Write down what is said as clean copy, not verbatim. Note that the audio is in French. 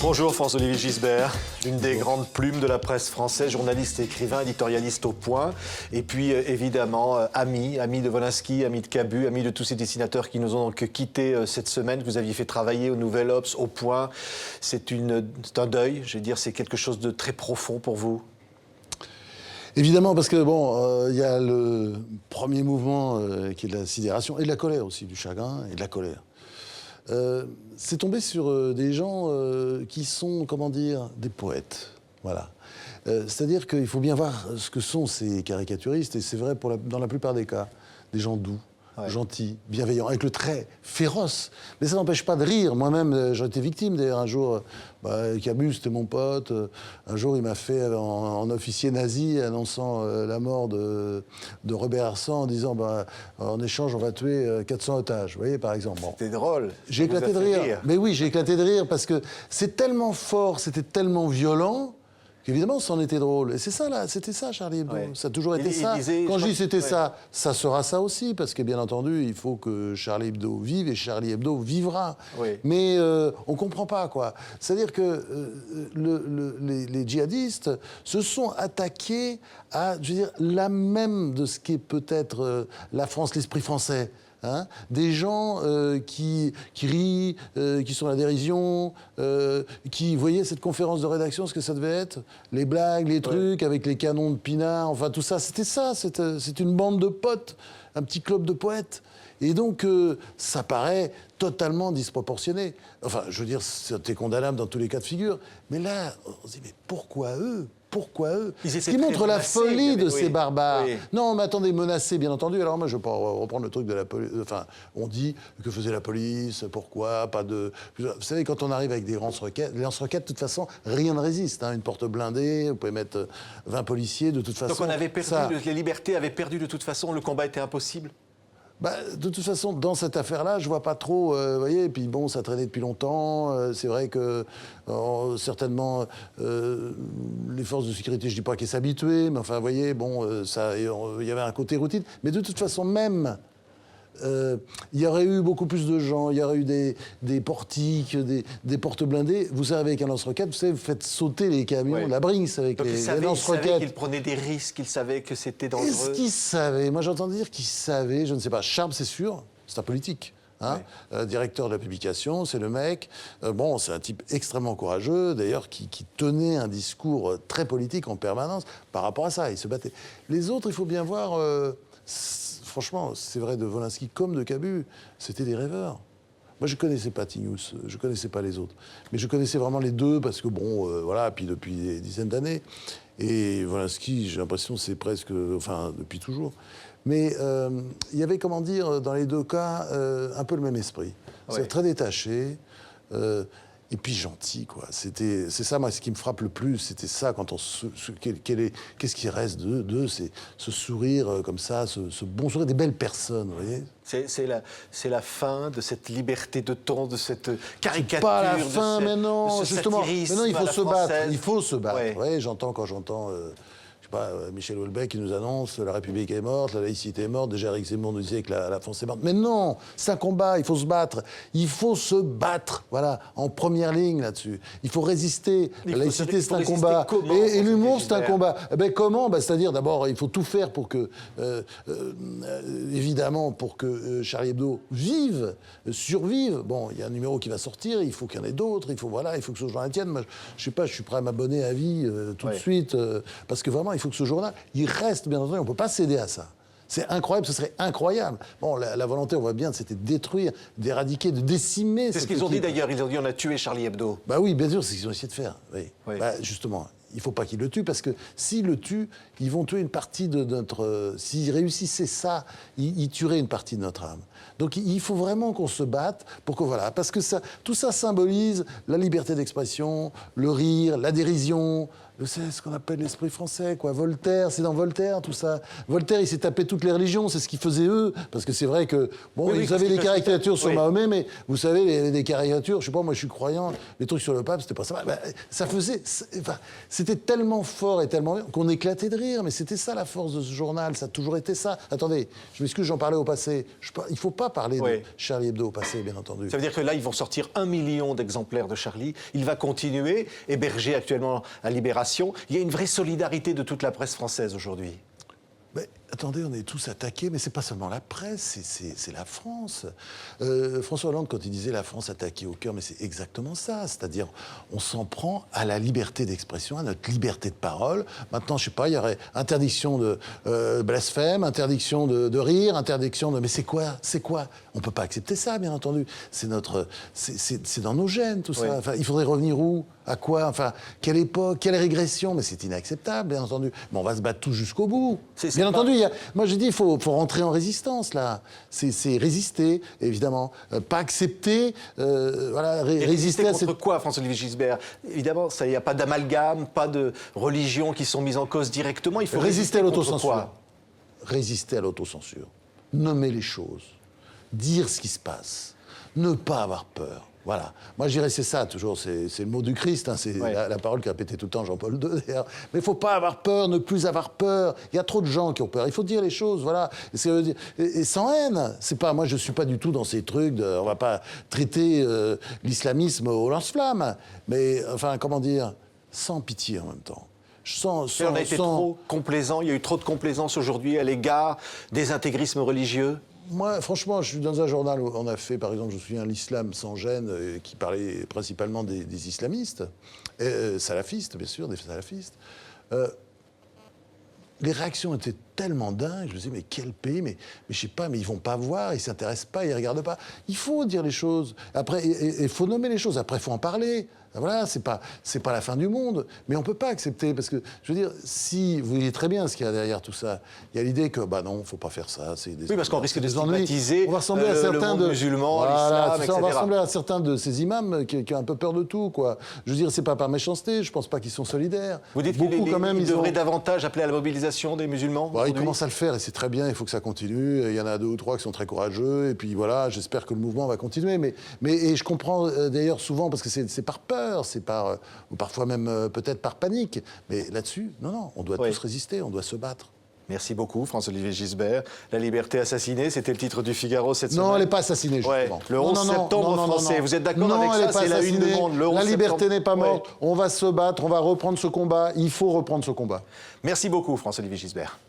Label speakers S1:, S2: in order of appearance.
S1: Bonjour François-Olivier Gisbert, l'une des grandes plumes de la presse française, journaliste, écrivain, éditorialiste au point. Et puis évidemment, ami de Wolinski, ami de Cabu, ami de tous ces dessinateurs qui nous ont donc quittés cette semaine. Vous aviez fait travailler au Nouvel Obs, au point. C'est un deuil, je veux dire, c'est quelque chose de très profond pour vous.
S2: Évidemment, parce que bon, y a le premier mouvement qui est de la sidération et de la colère aussi, du chagrin et de la colère. C'est tombé sur des gens qui sont, comment dire, des poètes. Voilà. C'est-à-dire qu'il faut bien voir ce que sont ces caricaturistes, et c'est vrai dans la plupart des cas, des gens doux, gentils, bienveillants, avec le trait féroce. Mais ça n'empêche pas de rire. Moi-même, j'en étais victime. D'ailleurs, un jour, Cabu, c'était mon pote. Un jour, il m'a fait en officier nazi, annonçant la mort de Robert Hersan, en disant en échange, on va tuer 400 otages. Vous voyez, par exemple. Bon.
S1: C'était drôle.
S2: J'ai éclaté de rire. Mais oui, j'ai éclaté de rire parce que c'est tellement fort, c'était tellement violent. Évidemment, c'en était drôle. Et c'est ça, là, c'était ça, Charlie Hebdo. Ouais. Ça a toujours été ça. Quand je dis c'était ça, ça sera ça aussi, parce que, bien entendu, il faut que Charlie Hebdo vive, et Charlie Hebdo vivra. Oui. Mais on ne comprend pas, quoi. C'est-à-dire que les djihadistes se sont attaqués à, je veux dire, l'âme même de ce qu'est peut-être la France, l'esprit français. Hein, des gens qui rient, qui sont à la dérision, qui voyaient cette conférence de rédaction, ce que ça devait être, les blagues, les trucs, avec les canons de Pinard, enfin tout ça, c'était ça, c'est une bande de potes, un petit club de poètes. Et donc, ça paraît totalement disproportionné. Enfin, je veux dire, c'était condamnable dans tous les cas de figure. Mais là, on se dit, mais pourquoi eux ? Pourquoi eux ? Ce qui montre la folie de ces barbares. Oui. Non, mais attendez, menacés, bien entendu. Alors moi, je ne vais pas reprendre le truc de la police. Enfin, on dit que faisait la police, pourquoi, pas de... Vous savez, quand on arrive avec des lance-roquettes, les lance-roquettes, de toute façon, rien ne résiste. Hein. Une porte blindée, vous pouvez mettre 20 policiers, de toute façon...
S1: Donc on avait perdu, les libertés avaient perdu de toute façon, le combat était impossible ?
S2: De toute façon, dans cette affaire-là, je vois pas trop, vous voyez, et puis bon, ça traînait depuis longtemps, c'est vrai que, certainement, les forces de sécurité, je dis pas qu'elles s'habituaient, mais enfin, vous voyez, bon, il y avait un côté routine, mais de toute façon, même, il y aurait eu beaucoup plus de gens, il y aurait eu des portiques, des portes blindées. Vous savez, avec un lance-roquette, vous savez, vous faites sauter les camions, la Brinks avec les lance-roquettes.
S1: Il savait qu'il prenait des risques, il savait que c'était dangereux.
S2: Est-ce qu'il savait ? Moi, j'entends dire qu'il savait, je ne sais pas. Charb, c'est sûr, c'est un politique. Hein, directeur de la publication, c'est le mec. Bon, c'est un type extrêmement courageux, d'ailleurs, qui tenait un discours très politique en permanence par rapport à ça. Il se battait. Les autres, il faut bien voir... franchement, c'est vrai de Wolinski comme de Cabu, c'était des rêveurs. Moi, je ne connaissais pas Tignous, je ne connaissais pas les autres. Mais je connaissais vraiment les deux parce que, bon, voilà, puis depuis des dizaines d'années. Et Wolinski, j'ai l'impression, c'est presque... Enfin, depuis toujours. Mais il y avait, comment dire, dans les deux cas, un peu le même esprit. C'est très détaché, et puis gentil, quoi. C'est ça, moi, ce qui me frappe le plus, c'était ça, quand on... Qu'est-ce qui reste d'eux, c'est ce sourire comme ça, ce bon sourire des belles personnes, vous voyez.
S1: C'est la fin de cette liberté de ton, de cette caricature,
S2: pas la fin, mais non,
S1: de ce
S2: justement.
S1: satirisme.
S2: Mais non, il faut se battre. Il faut se battre.
S1: Ouais.
S2: Vous voyez, quand j'entends... Michel Houellebecq qui nous annonce la République est morte, la laïcité est morte, déjà Eric Zemmour nous disait que la France est morte. Mais non, c'est un combat, il faut se battre. Il faut se battre, voilà, en première ligne là-dessus. Il faut résister. La laïcité, c'est un combat. Et l'humour, c'est un combat. Comment ? C'est-à-dire, d'abord, il faut tout faire pour que, évidemment, pour que Charlie Hebdo vive, survive. Bon, il y a un numéro qui va sortir, il faut qu'il y en ait d'autres, il faut que ce journal tienne. Moi, je sais pas, je suis prêt à m'abonner à vie tout de suite, parce que vraiment, il faut que ce journal, il reste, bien entendu, on ne peut pas céder à ça. C'est incroyable, ce serait incroyable. Bon, la volonté, on voit bien, c'était de détruire, d'éradiquer, de décimer.
S1: C'est ce qu'ils ont dit d'ailleurs, ils ont dit on a tué Charlie Hebdo.
S2: Bah oui, bien sûr, c'est ce qu'ils ont essayé de faire. Oui. Justement, il ne faut pas qu'ils le tuent, parce que s'ils le tuent, ils vont tuer une partie de notre... S'ils réussissaient ça, ils tueraient une partie de notre âme. Donc il faut vraiment qu'on se batte pour que, voilà, parce que tout ça symbolise la liberté d'expression, le rire, la dérision, C'est ce qu'on appelle l'esprit français, quoi. Voltaire, c'est dans Voltaire, tout ça. Voltaire, il s'est tapé toutes les religions, c'est ce qu'ils faisaient eux. Parce que c'est vrai que, bon, ils avaient des caricatures sur Mahomet, mais vous savez, des caricatures, je sais pas, moi je suis croyant, les trucs sur le pape, c'était pas ça. Bah, ça faisait. C'était tellement fort et tellement qu'on éclatait de rire, mais c'était ça la force de ce journal, ça a toujours été ça. Attendez, je m'excuse, j'en parlais au passé. Il faut pas parler de Charlie Hebdo au passé, bien entendu.
S1: Ça veut dire que là, ils vont sortir 1 million d'exemplaires de Charlie. Il va continuer, hébergé actuellement à Libération. Il y a une vraie solidarité de toute la presse française aujourd'hui.
S2: Mais attendez, on est tous attaqués, mais c'est pas seulement la presse, c'est la France. François Hollande, quand il disait la France attaquée au cœur, mais c'est exactement ça. C'est-à-dire, on s'en prend à la liberté d'expression, à notre liberté de parole. Maintenant, je sais pas, il y aurait interdiction de blasphème, interdiction de rire, interdiction de... Mais c'est quoi? C'est quoi? On peut pas accepter ça, bien entendu. C'est dans nos gènes, tout ça. Enfin, il faudrait revenir où? À quoi? Enfin, quelle époque? Quelle régression? Mais c'est inacceptable, bien entendu. Mais on va se battre tout jusqu'au bout. Bien entendu, moi je dis, il faut rentrer en résistance, là. C'est résister, évidemment. Pas accepter, voilà, résister à
S1: contre quoi, François-Olivier Gisbert? Évidemment, il n'y a pas d'amalgame, pas de religions qui sont mises en cause directement. Il faut résister à l'autocensure.
S2: Résister à l'autocensure. Nommer les choses. Dire ce qui se passe. Ne pas avoir peur. Voilà. Moi, je dirais, c'est ça, toujours. C'est le mot du Christ. Hein, c'est la parole qu'a répété tout le temps Jean-Paul II, d'ailleurs. Mais il ne faut pas avoir peur, ne plus avoir peur. Il y a trop de gens qui ont peur. Il faut dire les choses, voilà. Et sans haine. C'est pas, moi, je ne suis pas du tout dans ces trucs on ne va pas traiter l'islamisme au lance-flammes. Mais, enfin, comment dire, sans pitié en même temps.
S1: On a été trop complaisant. Il y a eu trop de complaisance aujourd'hui à l'égard des intégrismes religieux.
S2: Moi, franchement, je suis dans un journal où on a fait, par exemple, je me souviens, l'Islam sans gêne, qui parlait principalement des islamistes, salafistes, bien sûr, des salafistes. Les réactions étaient tellement dingues, je me disais, mais quel pays, mais je sais pas, mais ils vont pas voir, ils s'intéressent pas, ils regardent pas. Il faut dire les choses. Après, il faut nommer les choses. Après, il faut en parler. Voilà, c'est pas la fin du monde, mais on peut pas accepter, parce que, je veux dire, si, vous voyez très bien ce qu'il y a derrière tout ça, il y a l'idée que, bah non, faut pas faire ça,
S1: oui, parce qu'on risque de stigmatiser
S2: on va ressembler à certains
S1: le monde musulman, l'islam, etc.
S2: On va ressembler à certains de ces imams qui ont un peu peur de tout, quoi. Je veux dire, c'est pas par méchanceté, je pense pas qu'ils sont solidaires.
S1: Vous dites qu'ils devraient davantage appeler à la mobilisation des musulmans?
S2: Ils commencent à le faire, et c'est très bien, il faut que ça continue. Il y en a 2 ou 3 qui sont très courageux, et puis voilà, j'espère que le mouvement va continuer. Mais je comprends d'ailleurs souvent, parce que c'est par peur, c'est par... ou parfois même peut-être par panique. Mais là-dessus, non, on doit tous résister, on doit se battre.
S1: Merci beaucoup, François-Olivier Gisbert. La liberté assassinée, c'était le titre du Figaro cette semaine.
S2: Non, elle n'est pas assassinée, justement.
S1: Le 11 septembre français. Vous êtes d'accord avec ça? C'est la une du Monde.
S2: La liberté n'est pas morte. On va se battre, on va reprendre ce combat. Il faut reprendre ce combat.
S1: Merci beaucoup, François-Olivier Gisbert.